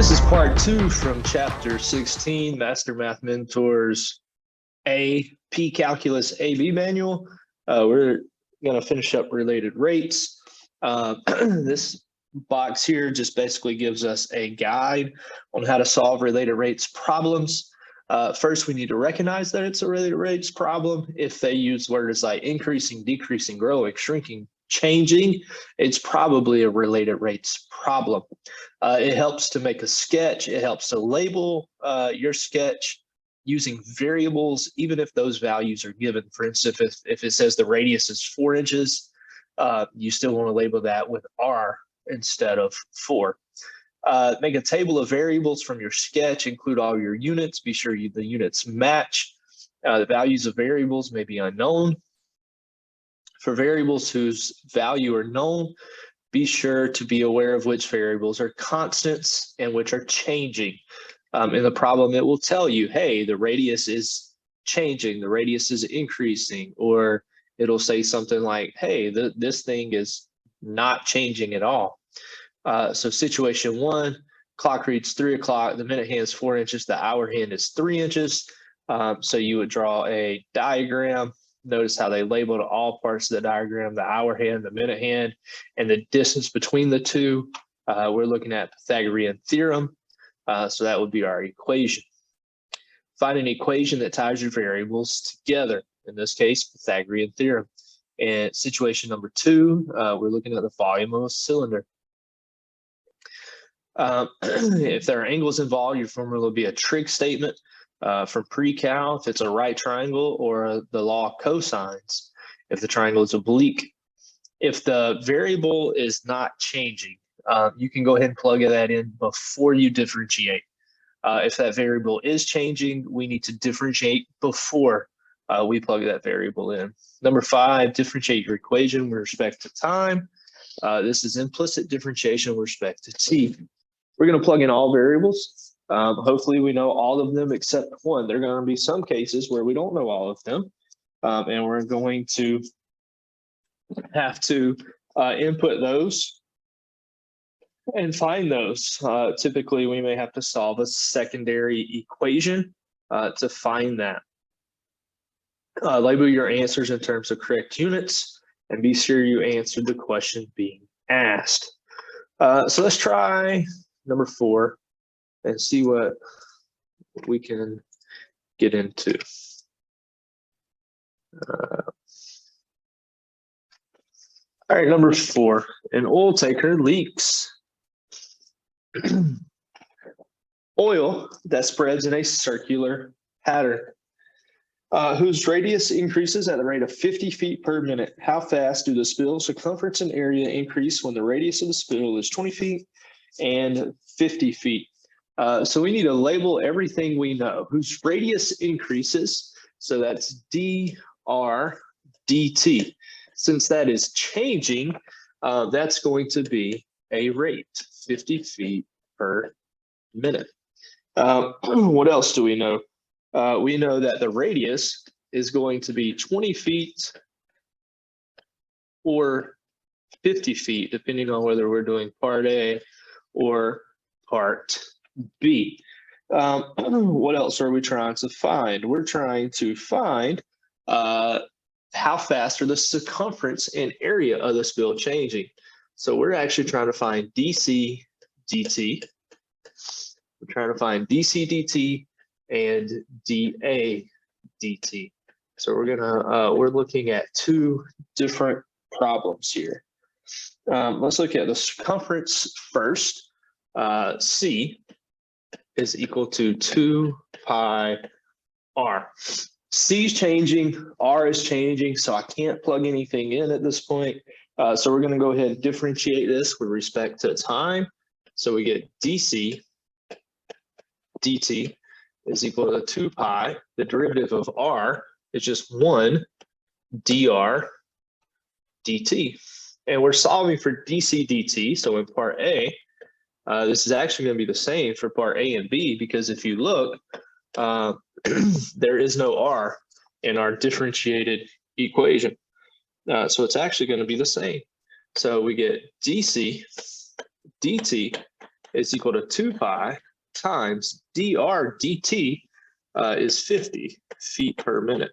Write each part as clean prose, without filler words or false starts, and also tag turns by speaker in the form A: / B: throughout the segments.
A: This is part 2 from chapter 16, Master Math Mentors AP Calculus AB Manual. We're going to finish up related rates. This box here just basically gives us a guide on how to solve related rates problems. First, we need to recognize that it's a related rates problem. If they use words like increasing, decreasing, growing, shrinking, changing, it's probably a related rates problem. It helps to make a sketch. It helps to label your sketch using variables, even if those values are given. For instance, if it says the radius is 4 inches, you still want to label that with R instead of 4. Make a table of variables from your sketch, include all your units, be sure the units match. The values of variables may be unknown. For variables whose value are known, be sure to be aware of which variables are constants and which are changing. In the problem, it will tell you, hey, the radius is changing, the radius is increasing, or it'll say something like, hey, this thing is not changing at all. So situation 1, clock reads 3 o'clock, the minute hand is 4 inches, the hour hand is 3 inches. So you would draw a diagram. Notice how they labeled all parts of the diagram, the hour hand, the minute hand, and the distance between the two. We're looking at Pythagorean theorem. So that would be our equation. Find an equation that ties your variables together. In this case, Pythagorean theorem. And situation number 2, we're looking at the volume of a cylinder. If there are angles involved, your formula will be a trig statement. From pre-cal, if it's a right triangle, or the law of cosines, if the triangle is oblique. If the variable is not changing, you can go ahead and plug that in before you differentiate. If that variable is changing, we need to differentiate before we plug that variable in. Number 5, differentiate your equation with respect to time. This is implicit differentiation with respect to t. We're going to plug in all variables. Hopefully we know all of them except one. There are going to be some cases where we don't know all of them, and we're going to have to input those and find those. Typically, we may have to solve a secondary equation to find that. Label your answers in terms of correct units, and be sure you answered the question being asked. So let's try number 4. And see what we can get into. All right, number 4, an oil tanker leaks. Oil that spreads in a circular pattern, whose radius increases at the rate of 50 feet per minute. How fast do the spill circumference and area increase when the radius of the spill is 20 feet and 50 feet? So we need to label everything we know. Whose radius increases, so that's dr dt. Since that is changing, that's going to be a rate, 50 feet per minute. What else do we know? We know that the radius is going to be 20 feet or 50 feet, depending on whether we're doing part A or part B. What else are we trying to find? We're trying to find how fast are the circumference and area of the spill changing. So we're actually trying to find dc dt. We're trying to find dc dt and dA dt. So we're looking at 2 different problems here. Let's look at the circumference first. C is equal to 2 pi r. C is changing, R is changing, so I can't plug anything in at this point. So we're going to go ahead and differentiate this with respect to time. So we get dc dt is equal to 2 pi. The derivative of r is just 1 dr dt. And we're solving for dc dt, so in part A, this is actually going to be the same for part A and B, because if you look, there is no R in our differentiated equation. So it's actually going to be the same. So we get dc dt is equal to 2 pi times dr dt is 50 feet per minute.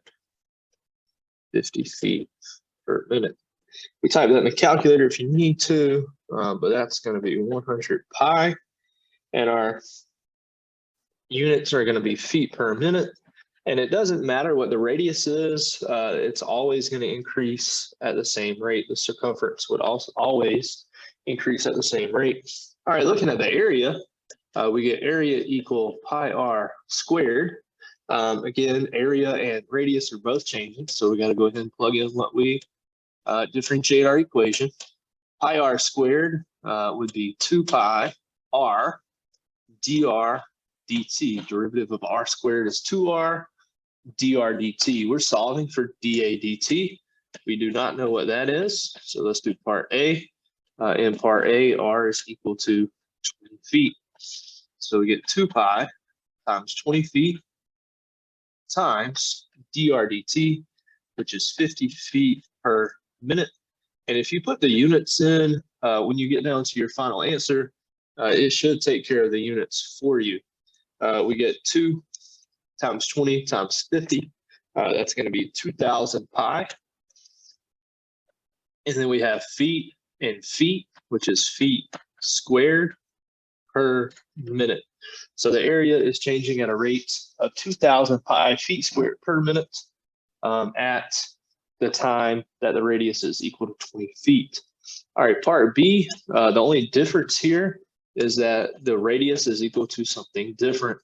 A: 50 feet per minute. We type that in the calculator if you need to, but that's going to be 100 pi. And our units are going to be feet per minute. And it doesn't matter what the radius is, it's always going to increase at the same rate. The circumference would also always increase at the same rate. All right, looking at the area, we get area equal pi r squared. Again, area and radius are both changing, so we got to go ahead and plug in what we differentiate our equation. Pi r squared would be 2 pi r dr dt. Derivative of r squared is 2r dr dt. We're solving for dA dt. We do not know what that is, so let's do part A. In part A, r is equal to 20 feet. So we get 2 pi times 20 feet times dr dt, which is 50 feet per minute. And if you put the units in, when you get down to your final answer, it should take care of the units for you. We get 2 times 20 times 50. That's going to be 2,000 pi. And then we have feet and feet, which is feet squared per minute. So the area is changing at a rate of 2,000 pi feet squared per minute at the time that the radius is equal to 20 feet. All right, part B, the only difference here is that the radius is equal to something different.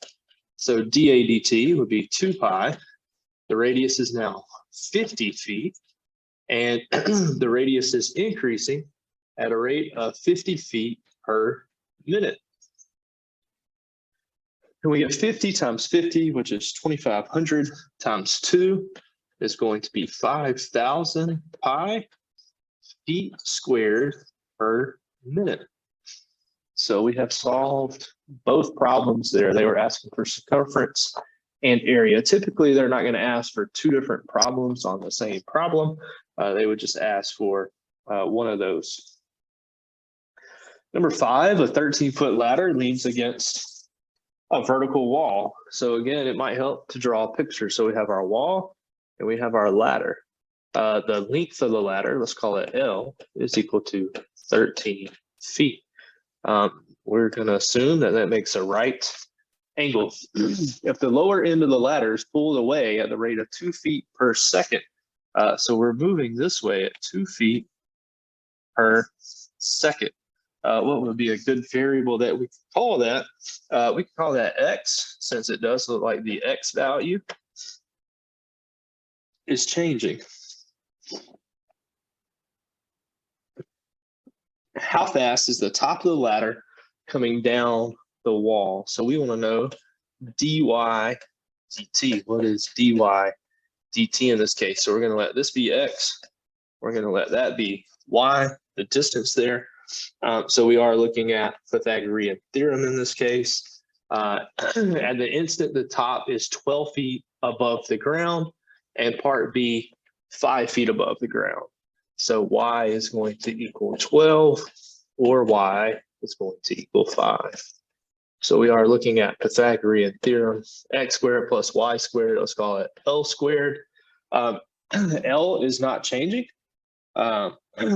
A: So dA dt would be 2 pi. The radius is now 50 feet, and the radius is increasing at a rate of 50 feet per minute. And we get 50 times 50, which is 2,500 times 2 is going to be 5,000 pi feet squared per minute. So we have solved both problems there. They were asking for circumference and area. Typically, they're not going to ask for two different problems on the same problem. They would just ask for one of those. Number 5, a 13-foot ladder leans against a vertical wall. So again, it might help to draw a picture. So we have our wall and we have our ladder. The length of the ladder, let's call it L, is equal to 13 feet. We're going to assume that that makes a right angle. If the lower end of the ladder is pulled away at the rate of 2 feet per second, so we're moving this way at 2 feet per second. What would be a good variable that we could call that? We could call that x, since it does look like the x value is changing. How fast is the top of the ladder coming down the wall? So we want to know dy dt. What is dy dt in this case? So we're going to let this be x. We're going to let that be y, the distance there. So we are looking at Pythagorean theorem in this case. At the instant the top is 12 feet above the ground, and part B 5 feet above the ground. So y is going to equal 12, or y is going to equal 5. So we are looking at Pythagorean theorem, x squared plus y squared, let's call it L squared. L is not changing.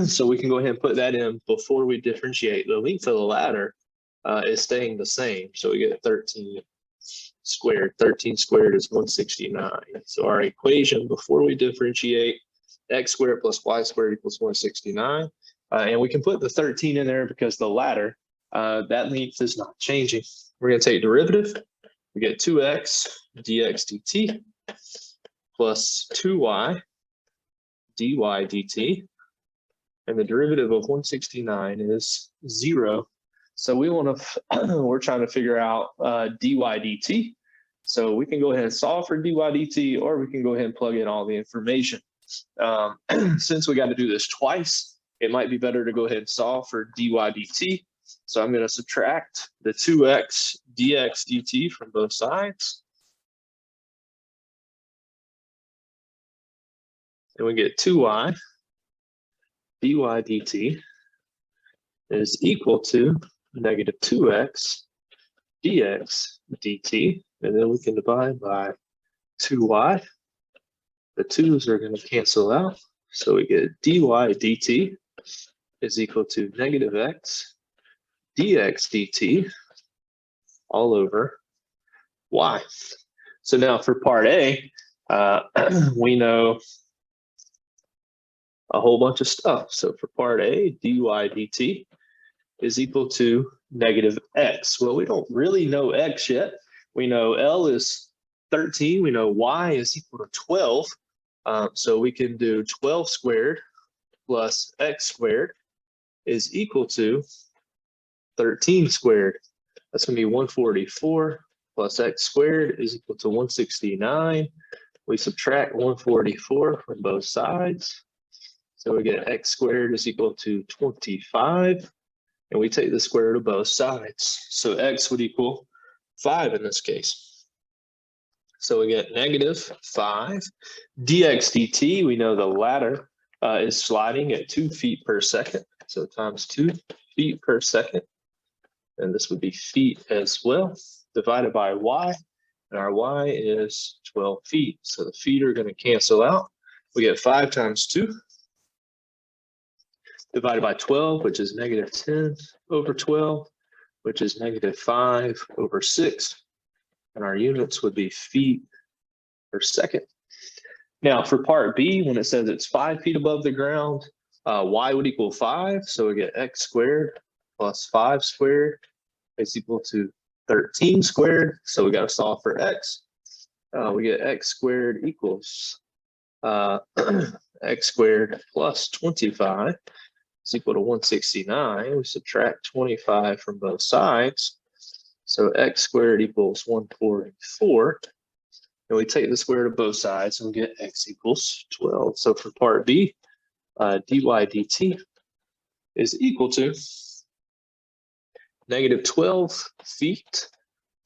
A: So we can go ahead and put that in before we differentiate. The length of the ladder is staying the same. So we get 13 squared. 13 squared is 169. So our equation before we differentiate, x squared plus y squared equals 169. And we can put the 13 in there because the ladder, that length is not changing. We're going to take derivative. We get 2x dx dt plus 2y dy dt. And the derivative of 169 is 0. So we want to, we're trying to figure out dy dt. So we can go ahead and solve for dy dt, or we can go ahead and plug in all the information. Since we got to do this twice, it might be better to go ahead and solve for dy dt. So I'm going to subtract the 2x dx dt from both sides. And we get 2y dy dt is equal to negative 2x dx dt, and then we can divide by 2y. The 2's are going to cancel out, so we get dy dt is equal to negative x dx dt all over y. So now for part A, we know a whole bunch of stuff. So for part A, dy dt is equal to negative x. Well, we don't really know x yet. We know L is 13. We know y is equal to 12. So we can do 12 squared plus x squared is equal to 13 squared. That's going to be 144 plus x squared is equal to 169. We subtract 144 from both sides. So we get x squared is equal to 25. And we take the square root of both sides. So x would equal 5 in this case. So we get negative 5. Dx dt, we know the latter is sliding at 2 feet per second. So times 2 feet per second. And this would be feet as well, divided by y. And our y is 12 feet. So the feet are going to cancel out. We get 5 times 2 divided by 12, which is negative 10 over 12, which is negative 5 over 6. And our units would be feet per second. Now for part B, when it says it's 5 feet above the ground, y would equal 5. So we get x squared plus 5 squared is equal to 13 squared. So we got to solve for x. We get x squared equals x squared plus 25 is equal to 169. We subtract 25 from both sides. So x squared equals 144. And we take the square root of both sides and we get x equals 12. So for part B, dy dt is equal to negative 12 feet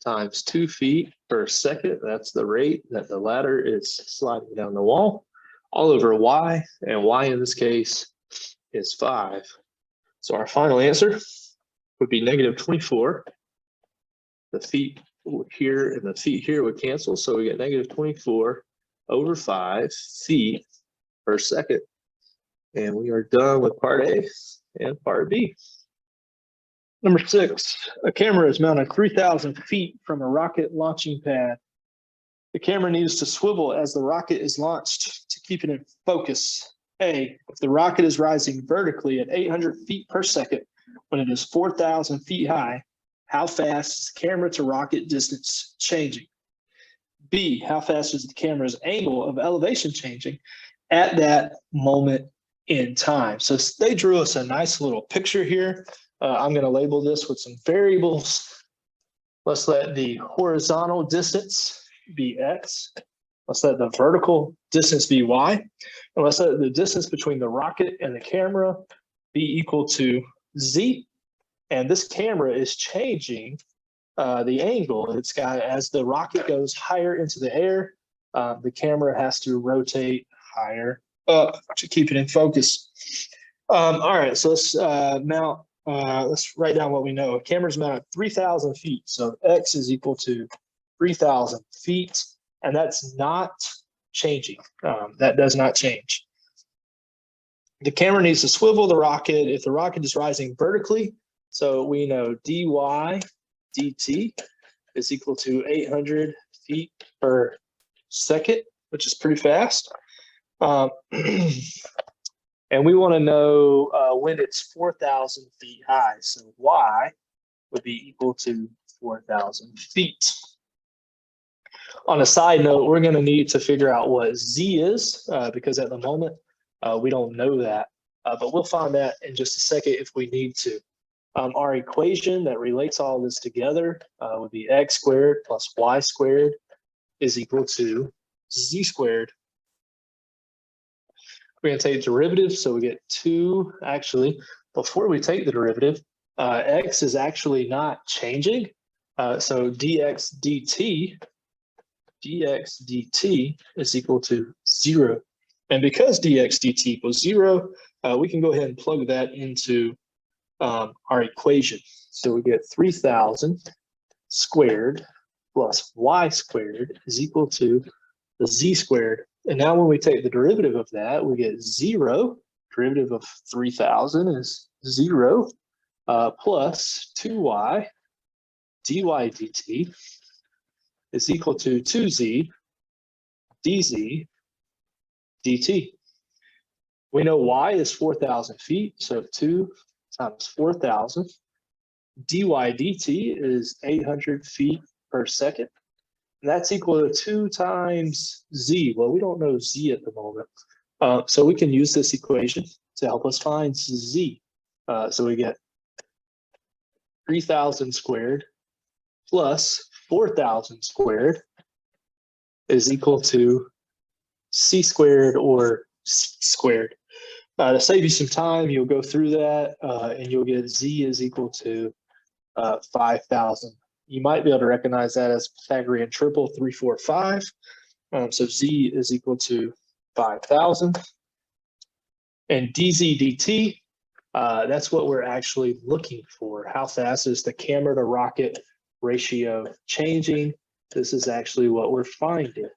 A: times 2 feet per second. That's the rate that the ladder is sliding down the wall, all over y, and y in this case is 5. So our final answer would be negative 24. The feet here and the feet here would cancel, so we get negative 24 over 5 feet per second. And we are done with part A and part B.
B: Number 6, a camera is mounted 3,000 feet from a rocket launching pad. The camera needs to swivel as the rocket is launched to keep it in focus. A, if the rocket is rising vertically at 800 feet per second when it is 4,000 feet high, how fast is the camera to rocket distance changing? B, how fast is the camera's angle of elevation changing at that moment in time? So they drew us a nice little picture here. I'm going to label this with some variables. Let's let the horizontal distance be x. Let's let the vertical distance be y. And let's let the distance between the rocket and the camera be equal to z. And this camera is changing the angle. It's got, as the rocket goes higher into the air, the camera has to rotate higher up to keep it in focus. All right, so let's let's write down what we know. A camera's mounted 3,000 feet, so x is equal to 3,000 feet, and that's not changing. That does not change. The camera needs to swivel the rocket if the rocket is rising vertically. So we know dy dt is equal to 800 feet per second, which is pretty fast. And we want to know when it's 4,000 feet high. So y would be equal to 4,000 feet. On a side note, we're going to need to figure out what z is because at the moment we don't know that. But we'll find that in just a second if we need to. Our equation that relates all this together would be x squared plus y squared is equal to z squared. We're going to take derivative, so we get 2. Actually, before we take the derivative, x is actually not changing. So dx dt is equal to 0. And because dx dt equals 0, we can go ahead and plug that into our equation. So we get 3,000 squared plus y squared is equal to the z squared. And now when we take the derivative of that, we get 0. Derivative of 3,000 is 0 plus 2y dy dt is equal to 2z dz dt. We know y is 4,000 feet, so 2 times 4,000. dy dt is 800 feet per second. And that's equal to 2 times z. Well, we don't know z at the moment. So we can use this equation to help us find z. So we get 3,000 squared plus 4,000 squared is equal to c squared or c squared. To save you some time, you'll go through that and you'll get z is equal to 5,000. You might be able to recognize that as Pythagorean triple 3, 4, 5. So z is equal to 5,000. And dz dt, that's what we're actually looking for. How fast is the camera to rocket ratio changing? This is actually what we're finding.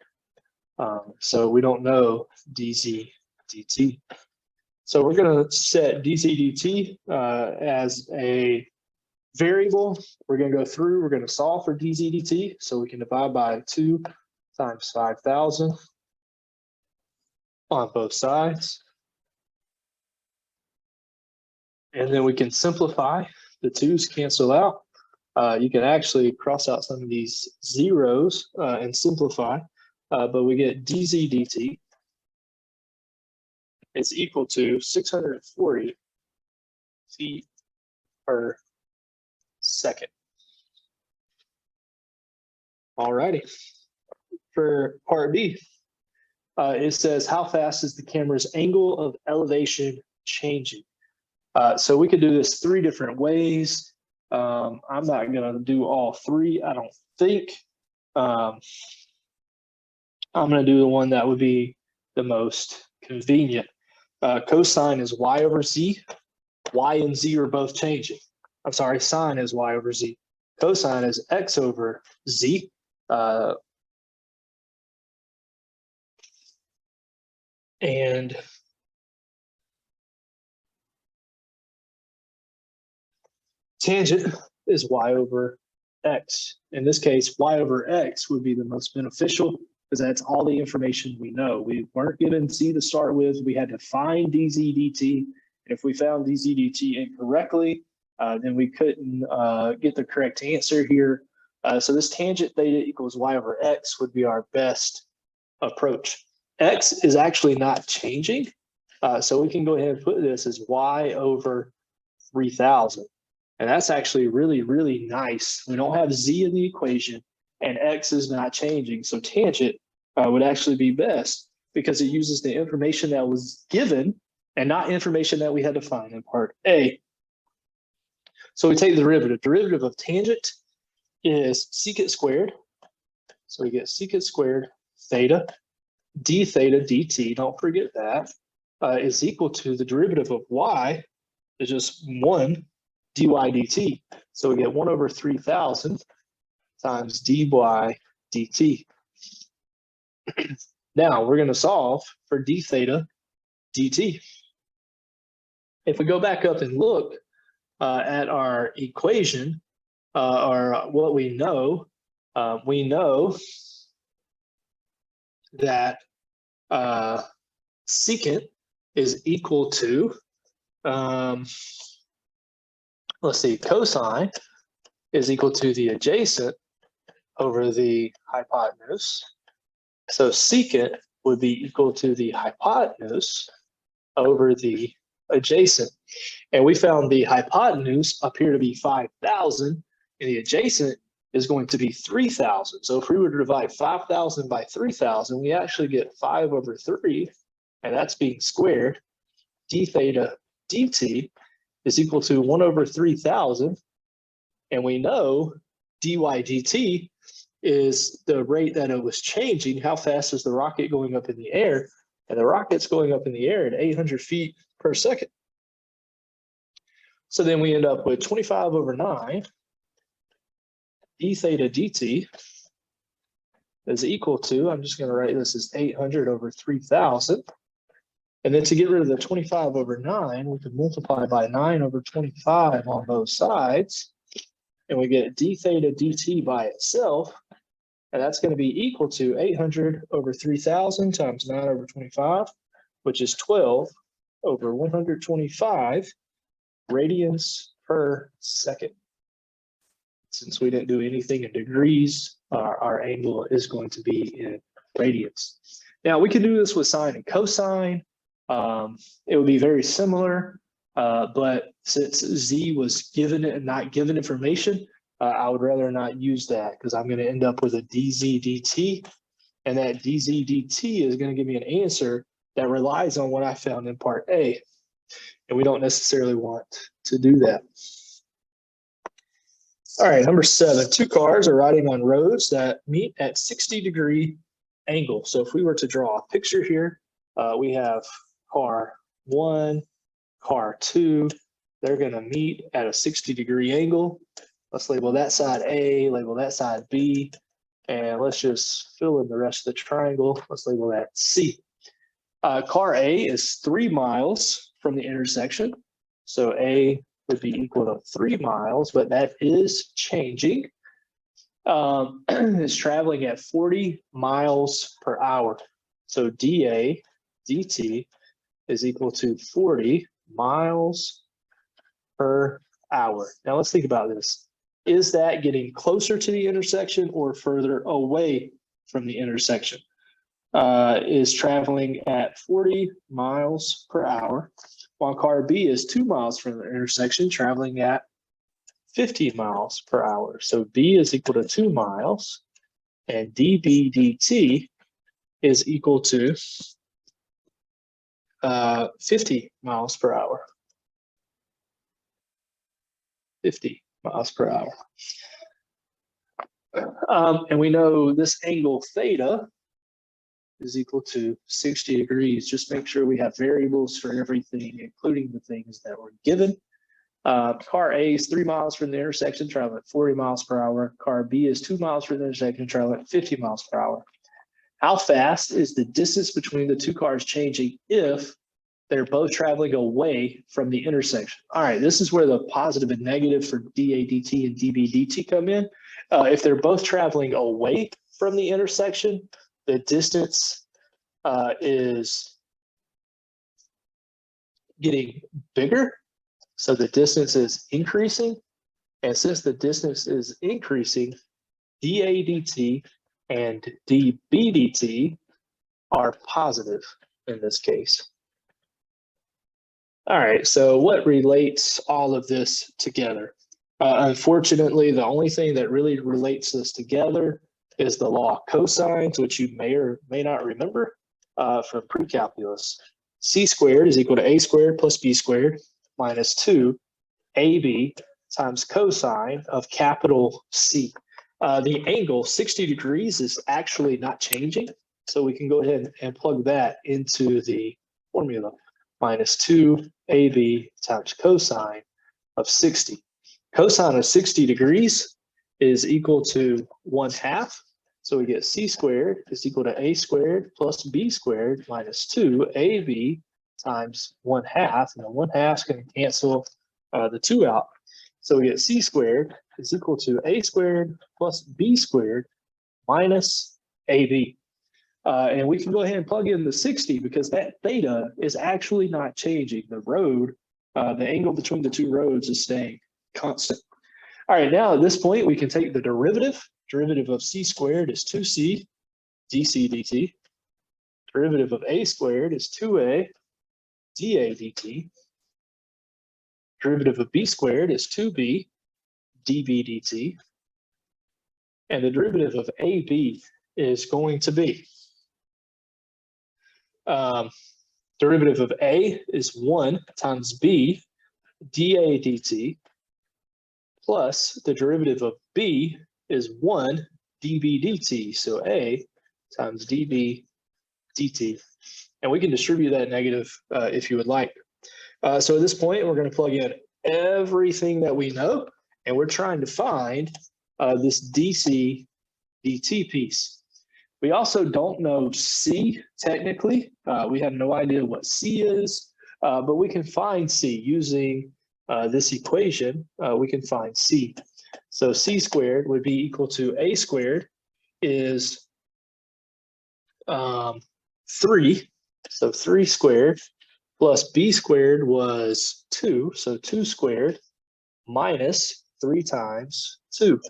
B: So we don't know dz dt. So we're going to set dz dt as a variable. We're going to go through, we're going to solve for dz dt. So we can divide by 2 times 5,000 on both sides. And then we can simplify. The 2's cancel out. You can actually cross out some of these zeros and simplify. But we get dz dt is equal to 640 feet per second. All righty. For part B, it says how fast is the camera's angle of elevation changing? So we could do this 3 different ways. I'm not going to do all 3, I don't think. I'm going to do the one that would be the most convenient. Cosine is y over z. Y and z are both changing. I'm sorry, sine is y over z. Cosine is x over z. And tangent is y over x. In this case, y over x would be the most beneficial because that's all the information we know. We weren't given z to start with. We had to find dz dt. If we found dz dt incorrectly, then we couldn't get the correct answer here. So this tangent theta equals y over x would be our best approach. X is actually not changing. So we can go ahead and put this as y over 3,000. And that's actually really, really nice. We don't have z in the equation and x is not changing. So tangent would actually be best because it uses the information that was given and not information that we had to find in part A. So we take the derivative. Derivative of tangent is secant squared. So we get secant squared theta d theta dt, don't forget that, is equal to the derivative of y is just 1 dy dt. So we get 1 over 3,000 times dy dt. Now we're going to solve for d theta dt. If we go back up and look at our equation, or what we know that secant is equal to, let's see, cosine is equal to the adjacent over the hypotenuse. So secant would be equal to the hypotenuse over the adjacent. And we found the hypotenuse up here to be 5,000 and the adjacent is going to be 3,000. So if we were to divide 5,000 by 3,000, we actually get 5 over 3, and that's being squared. D theta dt is equal to 1 over 3,000. And we know dy dt is the rate that it was changing. How fast is the rocket going up in the air? And the rocket's going up in the air at 800 feet per second. So then we end up with 25 over 9 d theta dt is equal to, I'm just going to write this as 800 over 3,000. And then to get rid of the 25 over 9, we can multiply by 9 over 25 on both sides. And we get d theta dt by itself. And that's going to be equal to 800 over 3,000 times 9 over 25, which is 12 over 125 radians per second. Since we didn't do anything in degrees, our angle is going to be in radians. Now we can do this with sine and cosine. It would be very similar, but since Z was given and not given information, I would rather not use that because I'm going to end up with a dz dt, and that dz dt is going to give me an answer that relies on what I found in part A, and we don't necessarily want to do that. All right, number 7, two cars are riding on roads that meet at 60-degree angle. So if we were to draw a picture here, we have car 1, car 2. They're going to meet at a 60-degree angle. Let's label that side A, label that side B, and let's just fill in the rest of the triangle. Let's label that C. Car A is 3 miles from the intersection. So A would be equal to 3 miles, but that is changing. It's traveling at 40 miles per hour. So dA dt is equal to 40 miles per hour. Now let's think about this. Is that getting closer to the intersection or further away from the intersection? Is traveling at 40 miles per hour, while car B is 2 miles from the intersection, traveling at 50 miles per hour. So B is equal to 2 miles, and dB dt is equal to 50 miles per hour. 50 miles per hour. And we know this angle theta is equal to 60 degrees. Just make sure we have variables for everything, including the things that were given. Car A is 3 miles from the intersection, traveling at 40 miles per hour. Car B is 2 miles from the intersection, traveling at 50 miles per hour. How fast is the distance between the two cars changing if they're both traveling away from the intersection? All right, this is where the positive and negative for dA dt and dB dt come in. If they're both traveling away from the intersection, the distance is getting bigger. So the distance is increasing. And since the distance is increasing, dA dt and dB dt are positive in this case. All right, so what relates all of this together? Unfortunately, the only thing that really relates this together is the law of cosines, which you may or may not remember from pre-calculus. C squared is equal to A squared plus B squared minus 2 AB times cosine of capital C. The angle 60 degrees is actually not changing, so we can go ahead and plug that into the formula. Minus 2 AB times cosine of 60. Cosine of 60 degrees is equal to 1/2. So we get C squared is equal to A squared plus B squared minus 2 AB times 1/2. And the 1/2 is going to cancel the 2 out. So we get C squared is equal to A squared plus B squared minus AB. And we can go ahead and plug in the 60 because that theta is actually not changing. The road, the angle between the two roads is staying constant. All right, now at this point, we can take the derivative. Derivative of C squared is 2C dC dt. Derivative of A squared is 2A dA dt. Derivative of B squared is 2B dB dt. And the derivative of AB is going to be derivative of A is 1 times B dA dt plus the derivative of B is 1 dB dt. So A times dB dt. And we can distribute that negative if you would like. So at this point, we're going to plug in everything that we know, and we're trying to find this DC dt piece. We also don't know C technically. We have no idea what C is, but we can find C using this equation. We can find C. So C squared would be equal to A squared is 3. So 3 squared plus B squared was 2. So 2 squared minus 3 times 2.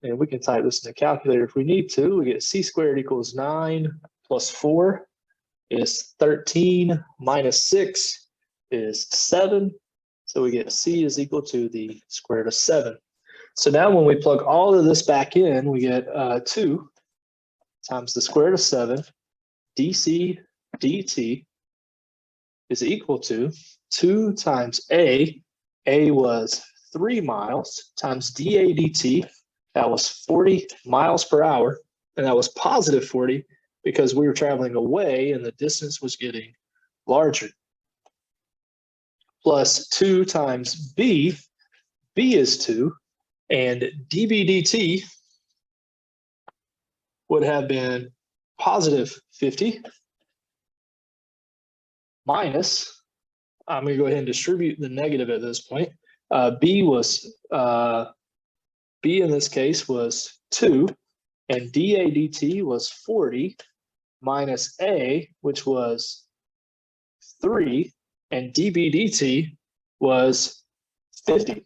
B: And we can type this in the calculator if we need to. We get C squared equals 9 plus 4 is 13 minus 6 is 7. So we get C is equal to the square root of 7. So now when we plug all of this back in, we get 2 times the square root of 7 dc dt is equal to 2 times A was 3 miles, times dA dt, that was 40 miles per hour, and that was positive 40 because we were traveling away and the distance was getting larger. Plus 2 times B is 2, and dB dt would have been positive 50 minus, I'm going to go ahead and distribute the negative at this point. B in this case was 2, and dA dt was 40 minus A, which was 3, and dB dt was 50.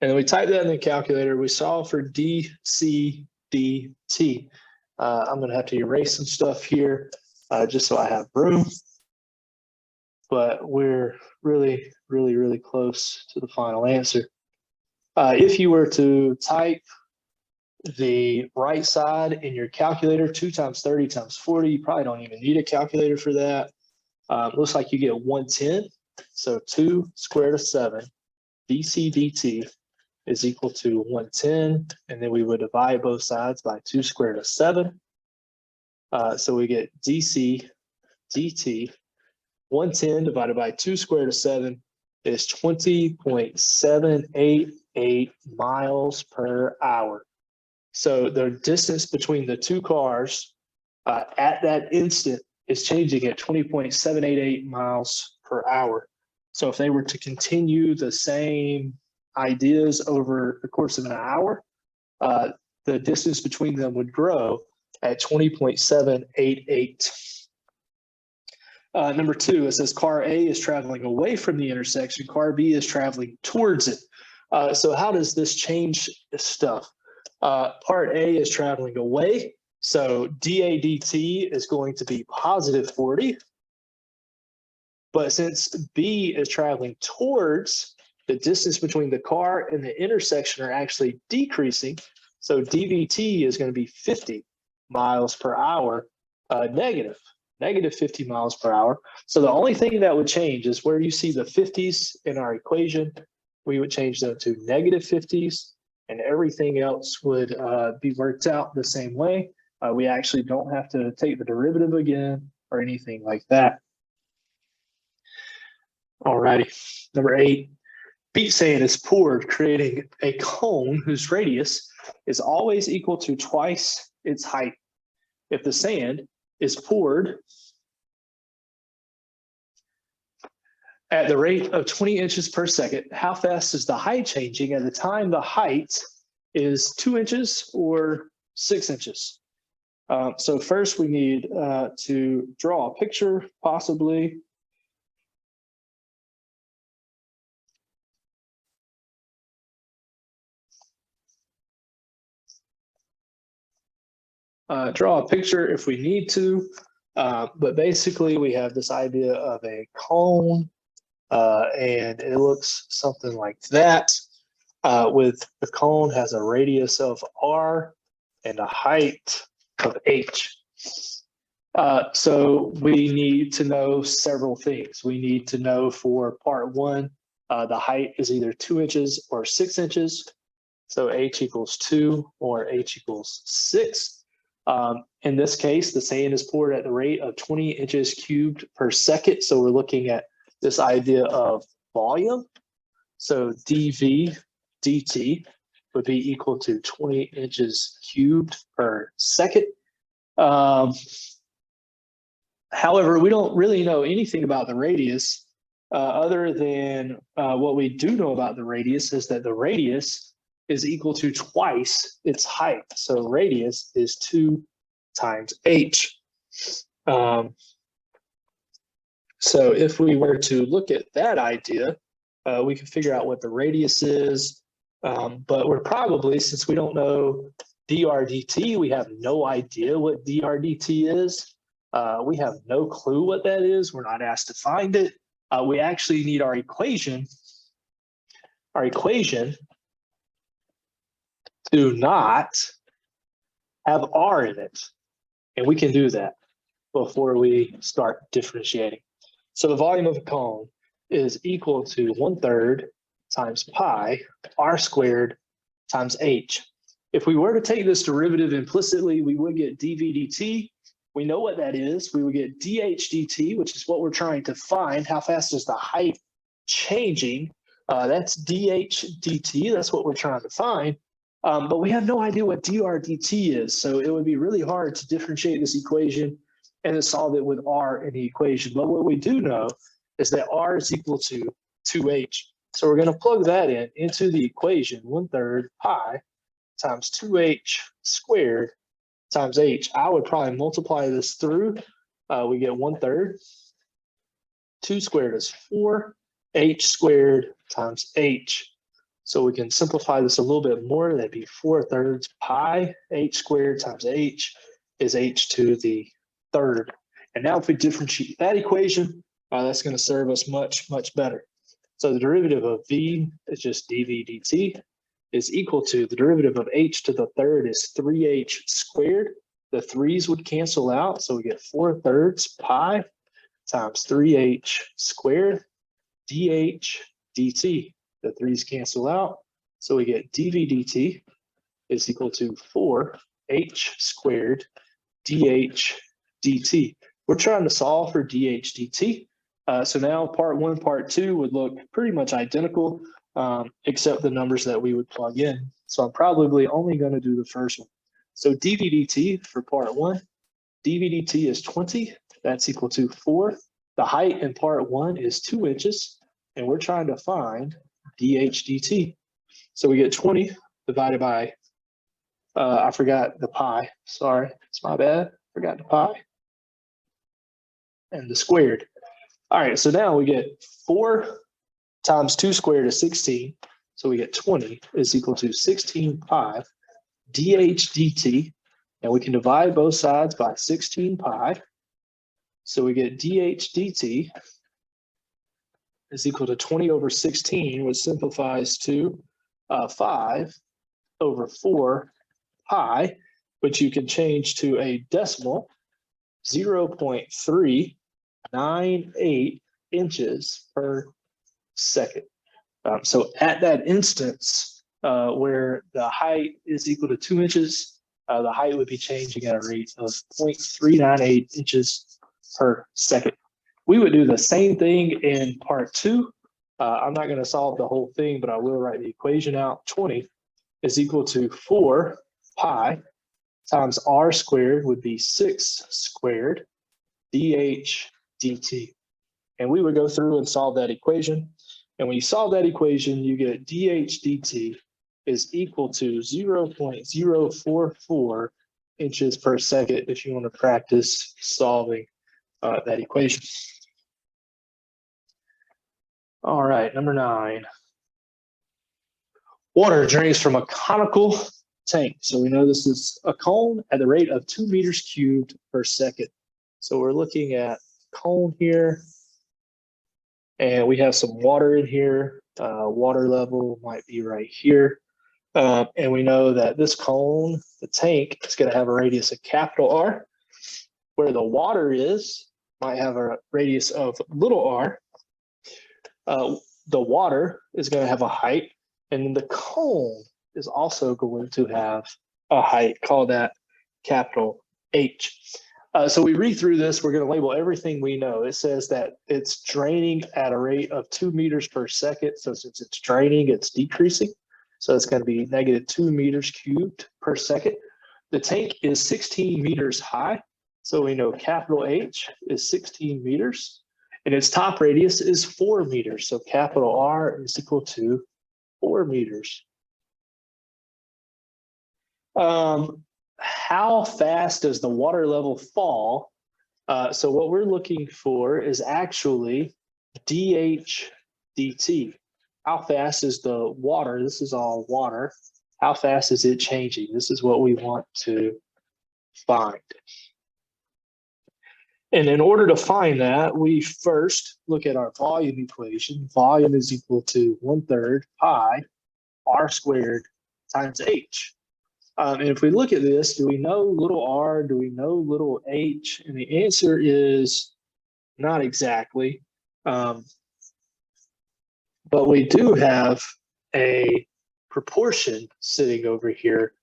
B: And then we type that in the calculator. We solve for dC dt. I'm going to have to erase some stuff here just so I have room. But we're really, really, really close to the final answer. If you were to type the right side in your calculator, 2 times 30 times 40, you probably don't even need a calculator for that. Looks like you get 110. So 2 square root of 7 dC dt is equal to 110, and then we would divide both sides by 2 square root of 7. So we get dC dt, 110 divided by 2 square root of 7 is 20.788 miles per hour. So the distance between the two cars at that instant is changing at 20.788 miles per hour. So if they were to continue the same ideas over the course of an hour, the distance between them would grow at 20.788. Number 2, it says car A is traveling away from the intersection, car B is traveling towards it. So how does this change stuff? Part A is traveling away, so dA dt is going to be positive 40. But since B is traveling towards, the distance between the car and the intersection are actually decreasing. So dVt is going to be 50 miles per hour, negative 50 miles per hour. So the only thing that would change is where you see the 50s in our equation, we would change them to negative 50s, and everything else would be worked out the same way. We actually don't have to take the derivative again or anything like that. Alrighty, number 8. Beach sand is poured, creating a cone whose radius is always equal to twice its height. If the sand is poured at the rate of 20 inches per second, how fast is the height changing at the time the height is 2 inches or 6 inches? So first we need to draw a picture, possibly. Draw a picture if we need to, but basically we have this idea of a cone, and it looks something like that. With the cone has a radius of r and a height of h. So we need to know several things. We need to know for part 1, the height is either 2 inches or 6 inches. So h equals 2 or h equals 6. In this case, the sand is poured at the rate of 20 inches cubed per second. So we're looking at this idea of volume. So dV dt would be equal to 20 inches cubed per second. However, we don't really know anything about the radius other than what we do know about the radius is that the radius is equal to twice its height. So radius is 2 times h. So if we were to look at that idea, we can figure out what the radius is. But we're probably, since we don't know dr dt, we have no idea what dr dt is. We have no clue what that is. We're not asked to find it. We actually need our equation. Our equation do not have r in it. And we can do that before we start differentiating. So the volume of a cone is equal to 1/3 times pi r squared times h. If we were to take this derivative implicitly, we would get dv dt. We know what that is. We would get dh dt, which is what we're trying to find. How fast is the height changing? That's dh dt. That's what we're trying to find. But we have no idea what dr dt is. So it would be really hard to differentiate this equation and to solve it with r in the equation. But what we do know is that r is equal to 2h. So we're going to plug that into the equation, 1/3 pi times 2h squared times h. I would probably multiply this through. We get 1/3. 2 squared is 4. H squared times h. So we can simplify this a little bit more. That'd be 4/3 pi h squared times h is h to the third. And now if we differentiate that equation, that's going to serve us much, much better. So the derivative of v is just dv dt is equal to the derivative of h to the third is 3h squared. The 3's would cancel out. So we get 4/3 pi times 3h squared dh dt. The 3's cancel out. So we get dv dt is equal to 4h squared dh dt. We're trying to solve for dh dt. So now part 1, part 2 would look pretty much identical, except the numbers that we would plug in. So I'm probably only going to do the first one. So dv dt for part 1, dv dt is 20. That's equal to 4. The height in part 1 is 2 inches, and we're trying to find dh dt. So we get 20 divided by, I forgot the pi. Sorry, it's my bad. Forgot the pi. And the squared. All right, so now we get 4 times 2 squared is 16. So we get 20 is equal to 16 pi dh dt. And we can divide both sides by 16 pi. So we get dh dt is equal to 20 over 16, which simplifies to 5 over 4 pi, which you can change to a decimal, 0.398 inches per second. So at that instance where the height is equal to 2 inches, the height would be changing at a rate of 0.398 inches per second. We would do the same thing in part 2. I'm not going to solve the whole thing, but I will write the equation out. 20 is equal to 4 pi times r squared would be 6 squared dh dt. And we would go through and solve that equation. And when you solve that equation, you get dh dt is equal to 0.044 inches per second if you want to practice solving that equation. All right, number 9. Water drains from a conical tank. So we know this is a cone at the rate of 2 meters cubed per second. So we're looking at cone here, and we have some water in here. Water level might be right here. And we know that this cone, the tank, is going to have a radius of capital R. Where the water is, might have a radius of little r. The water is going to have a height, and the cone is also going to have a height. Call that capital H. So we read through this, we're going to label everything we know. It says that it's draining at a rate of 2 meters per second. So since it's draining, it's decreasing. So it's going to be -2 meters cubed per second. The tank is 16 meters high. So we know capital H is 16 meters and its top radius is 4 meters. So capital R is equal to 4 meters. How fast does the water level fall? So what we're looking for is actually dH dt. How fast is the water? This is all water. How fast is it changing? This is what we want to find. And in order to find that, we first look at our volume equation. Volume is equal to 1/3 pi r squared times h. And if we look at this, do we know little r? Do we know little h? And the answer is not exactly. But we do have a proportion sitting over here.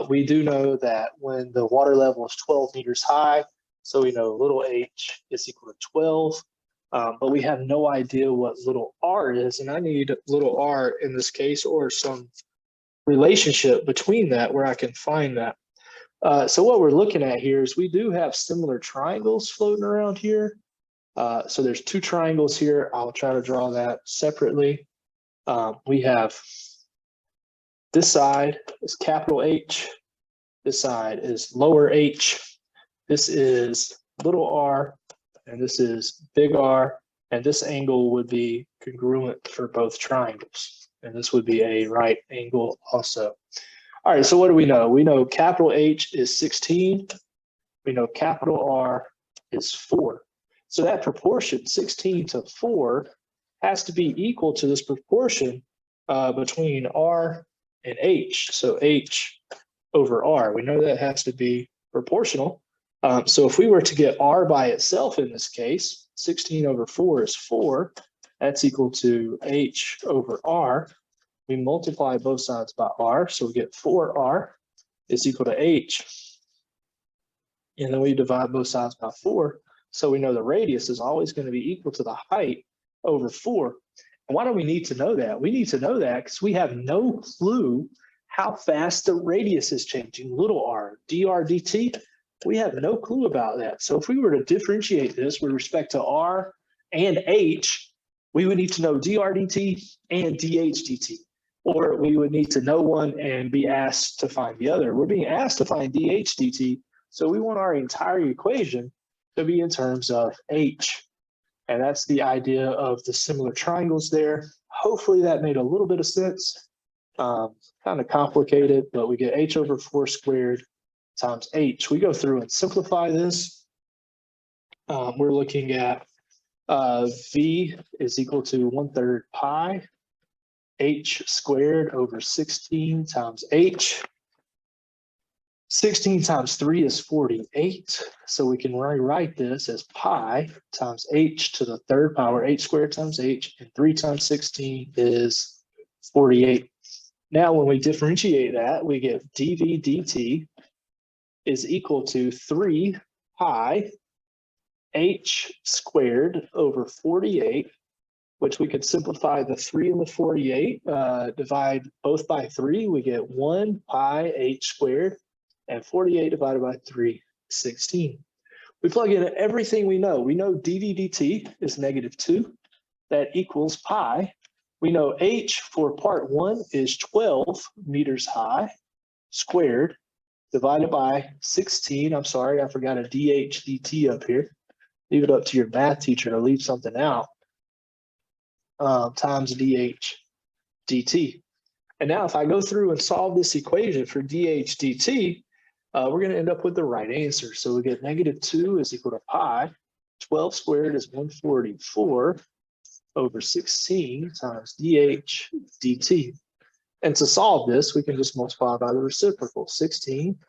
B: We do know that when the water level is 12 meters high, so we know little h is equal to 12, but we have no idea what little r is. And I need little r in this case, or some relationship between that where I can find that. So what we're looking at here is we do have similar triangles floating around here. So there's 2 triangles here. I'll try to draw that separately. We have this side is capital H. This side is lower h. This is little r, and this is big R. And this angle would be congruent for both triangles. And this would be a right angle also. All right, so what do we know? We know capital H is 16. We know capital R is 4. So that proportion, 16 to 4, has to be equal to this proportion between R and H. So H over R. We know that has to be proportional. So if we were to get R by itself in this case, 16 over 4 is 4. That's equal to H over R. We multiply both sides by R, so we get 4R is equal to H. And then we divide both sides by 4. So we know the radius is always going to be equal to the height over 4. And why do we need to know that? We need to know that because we have no clue how fast the radius is changing. Little r, dr dt, we have no clue about that. So if we were to differentiate this with respect to r and h, we would need to know dr dt and dh dt. Or we would need to know one and be asked to find the other. We're being asked to find dH dt, so we want our entire equation to be in terms of h. And that's the idea of the similar triangles there. Hopefully that made a little bit of sense. Kind of complicated, but we get h over 4 squared times h. We go through and simplify this. We're looking at v is equal to 1/3 pi h squared over 16 times h. 16 times 3 is 48. So we can rewrite this as pi times h to the 3rd power, h squared times h, and 3 times 16 is 48. Now, when we differentiate that, we get dv dt is equal to 3 pi h squared over 48, which we could simplify the 3 and the 48, divide both by 3, we get 1 pi h squared, and 48 divided by 3, 16. We plug in everything we know. We know dv dt is -2. That equals pi. We know h for part 1 is 12 meters high squared, divided by 16. I'm sorry, I forgot a dh dt up here. Leave it up to your math teacher to leave something out. Times dH dt. And now if I go through and solve this equation for dH dt, we're going to end up with the right answer. So we get -2 is equal to pi. 12 squared is 144 over 16 times dH dt. And to solve this, we can just multiply by the reciprocal. 16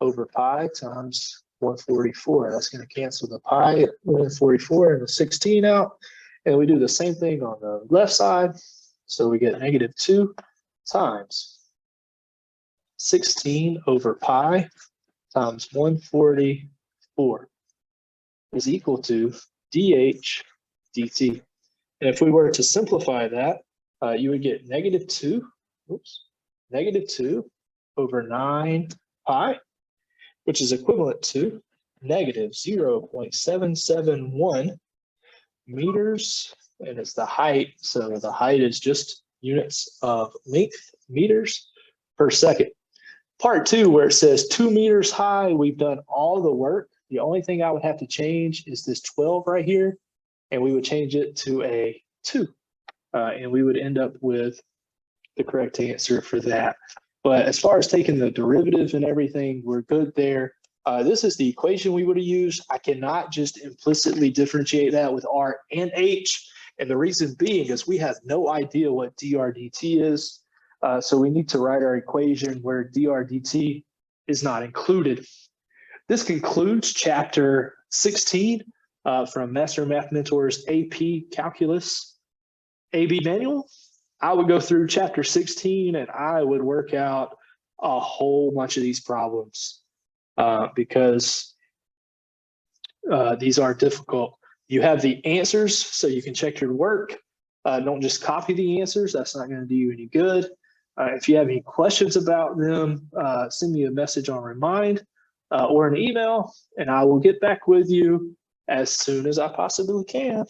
B: over pi times 144. That's going to cancel the pi 144 and the 16 out. And we do the same thing on the left side. So we get -2 times 16 over pi times 144 is equal to dH dt. And if we were to simplify that, you would get negative 2 over 9 pi, which is equivalent to negative 0.771 meters, and it's the height. So the height is just units of length, meters per second. Part 2, where it says 2 meters high, we've done all the work. The only thing I would have to change is this 12 right here, and we would change it to a 2. And we would end up with the correct answer for that. But as far as taking the derivative and everything, we're good there. This is the equation we would have used. I cannot just implicitly differentiate that with R and H. And the reason being is we have no idea what dr dt is. So we need to write our equation where dr dt is not included. This concludes chapter 16 from Master Math Mentors AP Calculus AB Manual. I would go through chapter 16 and I would work out a whole bunch of these problems because these are difficult. You have the answers so you can check your work. Don't just copy the answers. That's not going to do you any good. If you have any questions about them, send me a message on Remind or an email, and I will get back with you as soon as I possibly can.